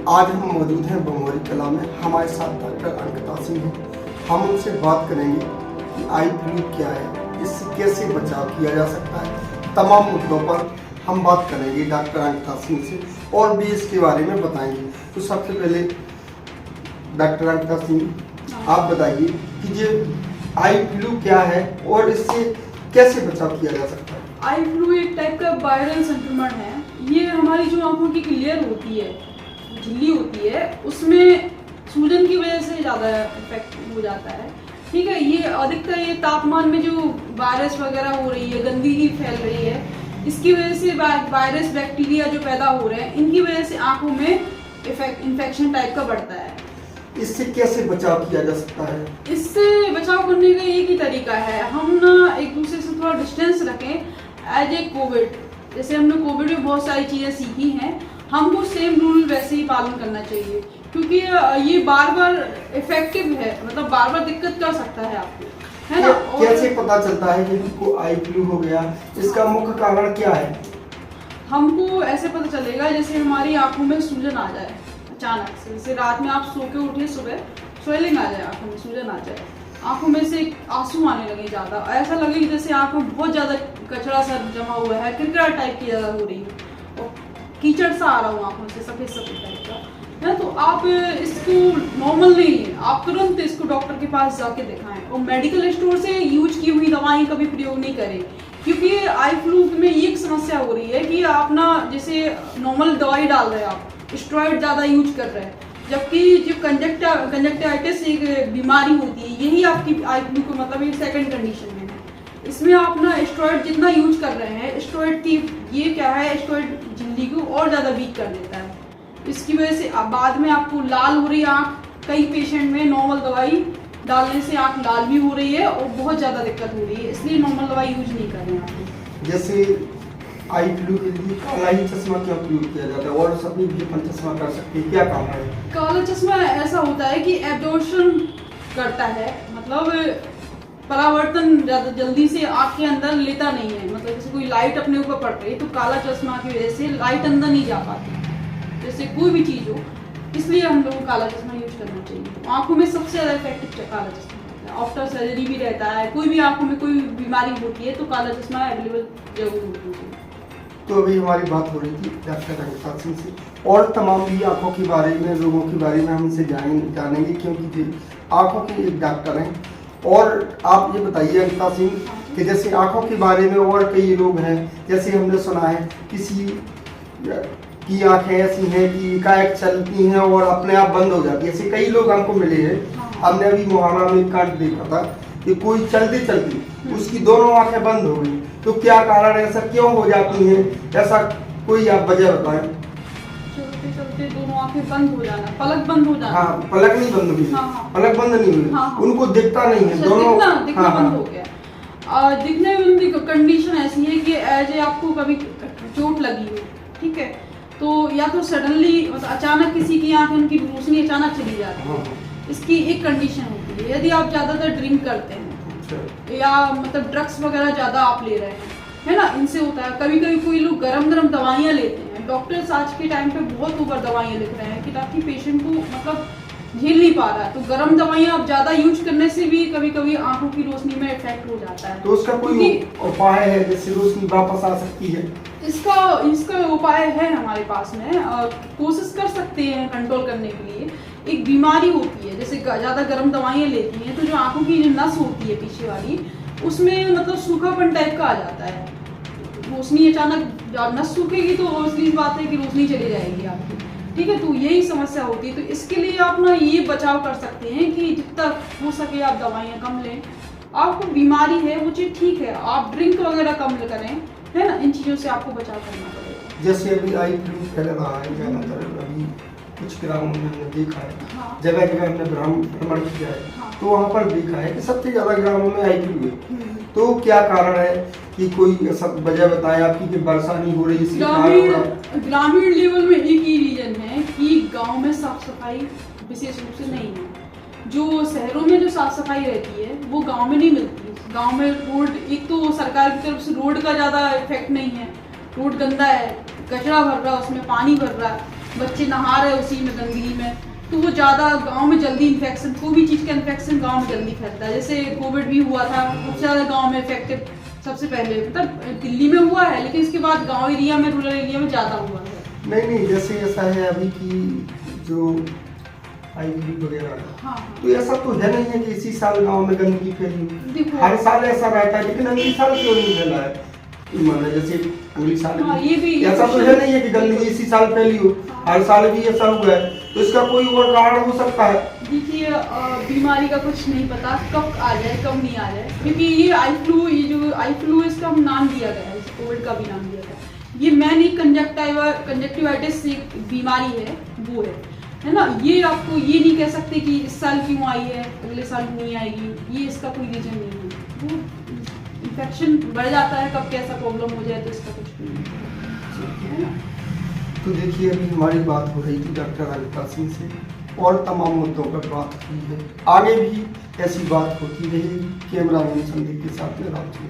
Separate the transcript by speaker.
Speaker 1: आज हम मौजूद हैं बमोरी कला में। हमारे साथ डॉक्टर अंकिता सिंह हैं। हम उनसे बात करेंगे कि आई फ्लू क्या है, इससे कैसे बचाव किया जा सकता है। तमाम मुद्दों पर हम बात करेंगे डॉक्टर अंकिता सिंह से और भी इसके बारे में बताएंगे। तो सबसे पहले डॉक्टर अंकिता सिंह, आप बताइए कि ये आई फ्लू क्या है और इससे कैसे बचाव किया जा सकता है।
Speaker 2: आई फ्लू एक टाइप का वायरल संक्रमण है। ये हमारी जो आंखों की लेयर होती है, झिल्ली होती है, उसमें सूजन की वजह से ज़्यादा इफेक्ट हो जाता है। ठीक है, ये अधिकतर ये तापमान में जो वायरस वगैरह हो रही है, गंदगी फैल रही है, इसकी वजह से वायरस बैक्टीरिया जो पैदा हो रहे हैं, इनकी वजह से आंखों में इन्फेक्शन टाइप का बढ़ता है।
Speaker 1: इससे कैसे बचाव किया जा सकता है?
Speaker 2: इससे बचाव करने का एक ही तरीका है, हम ना एक दूसरे से थोड़ा डिस्टेंस रखें। एज ए कोविड, जैसे हमने कोविड में बहुत सारी चीज़ें सीखी हैं, हमको सेम रूल वैसे ही पालन करना चाहिए, क्योंकि ये बार बार इफेक्टिव है, मतलब बार बार दिक्कत कर सकता है आपको, है ना।
Speaker 1: कैसे पता चलता है कि को आई फ्लू हो गया, इसका मुख्य कारण क्या है?
Speaker 2: हमको ऐसे पता चलेगा जैसे हमारी आंखों में सूजन आ जाए अचानक से, जैसे रात में आप सो के उठे, सुबह स्वेलिंग आ जाए, आंखों में सूजन आ जाए, आंखों में से आंसू आने लगे ज़्यादा, ऐसा लगे कि जैसे आंखों में बहुत ज़्यादा कचरा सा जमा हुआ है, किरकिरा टाइप की ज़्यादा हो रही है और कीचड़ सा आ रहा हो आंखों से, सफ़ेद सफ़ेद टाइप का है, तो आप इसको नॉर्मल नहीं है, आप तुरंत इसको डॉक्टर के पास जाके दिखाएं और मेडिकल स्टोर से यूज की हुई दवाएं कभी प्रयोग नहीं करें, क्योंकि आई फ्लू में ये एक समस्या हो रही है कि आप ना जैसे नॉर्मल दवाई डाल रहे हैं, आप स्टेरॉइड ज़्यादा यूज कर रहे हैं, जबकि जो कंजक्टिवाइटिस एक बीमारी होती है, यही आपकी आई फ्लू को मतलब एक सेकंड कंडीशन है। इसमें आप ना स्टेरॉइड जितना यूज कर रहे हैं, स्टेरॉइड की ये क्या है, स्टेरॉइड झिल्ली को और ज़्यादा वीक कर देता है। इसकी वजह से बाद में आपको लाल हो रही है आँख, कई पेशेंट में नॉर्मल दवाई डालने से आँख लाल भी हो रही है और बहुत ज़्यादा दिक्कत हो रही है, इसलिए नॉर्मल दवाई यूज नहीं कर रहे हैं आप।
Speaker 1: जैसे आई फ्लू के लिए काला ही चश्मा क्यों प्रयोग किया जाता है और सभी भी अपन चश्मा कर सकते हैं, क्या काम है?
Speaker 2: काला चश्मा ऐसा होता है कि एब्जॉर्प्शन करता है, मतलब परावर्तन ज़्यादा जल्दी से आँख के अंदर लेता नहीं है, मतलब जैसे कोई लाइट अपने ऊपर पड़ रही है तो काला चश्मा की वजह से लाइट अंदर नहीं जा पाती, जैसे कोई भी चीज़ हो, इसलिए हम लोगों को काला चश्मा यूज करना चाहिए। आँखों में सबसे ज़्यादा इफेक्टिव काला चश्मा होता है, आफ्टर सर्जरी भी रहता है, कोई भी आँखों में कोई बीमारी होती है तो काला चश्मा अवेलेबल जरूर होती है।
Speaker 1: तो अभी हमारी बात हो रही थी डॉक्टर अंकिता सिंह से और तमाम भी आँखों के बारे में, लोगों के बारे में हम इनसे जानेंगे, क्योंकि आँखों के एक डॉक्टर हैं। और आप ये बताइए अंकिता सिंह कि जैसे आँखों के बारे में और कई लोग हैं, जैसे हमने सुना है किसी की आँखें ऐसी हैं कि एकाएक चलती हैं और अपने आप बंद हो जाती है, ऐसे कई लोग हमको मिले हैं। हमने अभी मोहाना में कांड देखा था कि कोई चलते चलते उसकी दोनों आँखें बंद हो गई, तो क्या कारण है, ऐसा क्यों हो जाती है, ऐसा कोई आप वजह बताएं।
Speaker 2: चलते चलते दोनों आंखें बंद हो जाना, पलक बंद हो जाना।
Speaker 1: हाँ, पलक नहीं बंद हुई।
Speaker 2: हाँ।
Speaker 1: पलक बंद नहीं हुई।
Speaker 2: हाँ।
Speaker 1: उनको दिखता नहीं है, दोनों
Speaker 2: दिखना बंद हो गया। दिखने बंद की कंडीशन ऐसी है कि एज ए आपको कभी चोट लगी हो, ठीक है, तो या तो सडनली मतलब अचानक किसी की आंख, उनकी रोशनी अचानक चली जाती है, इसकी एक कंडीशन होती है। यदि आप ज्यादातर ड्रिंक करते हैं या मतलब ड्रग्स वगैरह ज्यादा आप ले रहे हैं, है ना, इनसे होता है। कभी कभी कोई लोग गरम गरम दवाइयाँ लेते हैं, डॉक्टर्स आज के टाइम पे बहुत ऊपर दवाइयाँ लिख रहे हैं कि ताकि पेशेंट को मतलब झेल नहीं पा रहा है, तो गरम दवाइयाँ आप ज्यादा यूज करने से भी कभी कभी आंखों की रोशनी में इफेक्ट हो जाता है।
Speaker 1: तो उसका कोई उपाय है जिससे रोशनी वापस आ सकती है?
Speaker 2: इसका उपाय है हमारे पास में, कोशिश कर सकते हैं कंट्रोल करने के लिए। एक बीमारी होती है, जैसे ज़्यादा गर्म दवाइयाँ लेती हैं तो जो आंखों की जो नस होती है पीछे वाली, उसमें मतलब सूखापन टाइप का आ जाता है, रोशनी अचानक नस सूखेगी तो असली बात है कि रोशनी चली जाएगी आपकी, ठीक है, तो यही समस्या होती है। तो इसके लिए आप ना ये बचाव कर सकते हैं कि जितना हो सके आप दवाइयाँ कम लें, आपको बीमारी है वो चीज़ ठीक है, आप ड्रिंक वगैरह कम करें, है ना, इन चीज़ों से आपको बचाव करना पड़ेगा।
Speaker 1: जैसे अभी आई फ्लू फैल रहा है ज़्यादातर, अभी कुछ ग्रामों में हमने देखा है,
Speaker 2: हाँ।
Speaker 1: जगह जगह हमने भ्रमण किया है,
Speaker 2: हाँ।
Speaker 1: तो वहाँ पर देखा है कि सबसे ज़्यादा ग्रामों में आई फ्लू है। तो क्या कारण है कि कोई सब वजह बताए आपकी कि वर्षा नहीं हो रही?
Speaker 2: ग्रामीण लेवल में एक ही रीजन है कि गांव में साफ सफाई विशेष रूप से नहीं है। जो शहरों में जो साफ सफाई रहती है वो गांव में नहीं मिलती। गांव में रोड, एक तो सरकार की तरफ से रोड का ज़्यादा इफेक्ट नहीं है, रोड गंदा है, कचरा भर रहा है, उसमें पानी भर रहा है, बच्चे नहा रहे उसी में गंदगी में, तो वो ज़्यादा गांव में जल्दी इन्फेक्शन, कोई भी चीज़ का इन्फेक्शन गांव में जल्दी फैलता है। जैसे कोविड भी हुआ था, सबसे ज़्यादा गांव में इफेक्टिव सबसे पहले, मतलब दिल्ली में हुआ है, लेकिन इसके बाद गांव एरिया में, रूरल एरिया में ज़्यादा हुआ है।
Speaker 1: नहीं, जैसे ऐसा है अभी की जो आईवी वगैरह,
Speaker 2: हाँ,
Speaker 1: तो ऐसा तो है नहीं है कि इसी साल गांव में गंदगी फैली,
Speaker 2: देखो
Speaker 1: हर साल ऐसा रहता है, लेकिन अगली साल क्यों नहीं फैला है? माना जैसे अगली साल
Speaker 2: हाँ, ये भी
Speaker 1: ऐसा तो है नहीं है कि गंदगी इसी साल फैली हो, हर साल भी ऐसा हुआ है, तो इसका कोई और कारण हो सकता है?
Speaker 2: देखिए, बीमारी का कुछ नहीं पता कब आ जाए कब नहीं आ जाए, क्योंकि ये आई फ्लू इसका हम नाम दिया गया है, कोविड का भी नाम दिया गया है। ये मैन एक कंजक्टिवाइटिस एक बीमारी है, वो है ना। ये आपको ये नहीं कह सकते कि इस साल क्यों आई है अगले साल नहीं आएगी, ये इसका कोई रीजन नहीं है। वो इन्फेक्शन बढ़ जाता है, कब कैसा प्रॉब्लम हो जाए तो इसका कुछ नहीं है ना।
Speaker 1: तो देखिए, अभी हमारी बात हो रही थी डॉक्टर अनिता सिंह से, और तमाम मुद्दों पर बात की है, आगे भी ऐसी बात होती रहेगी। कैमरामैन संदीप के साथ में राम सिंह।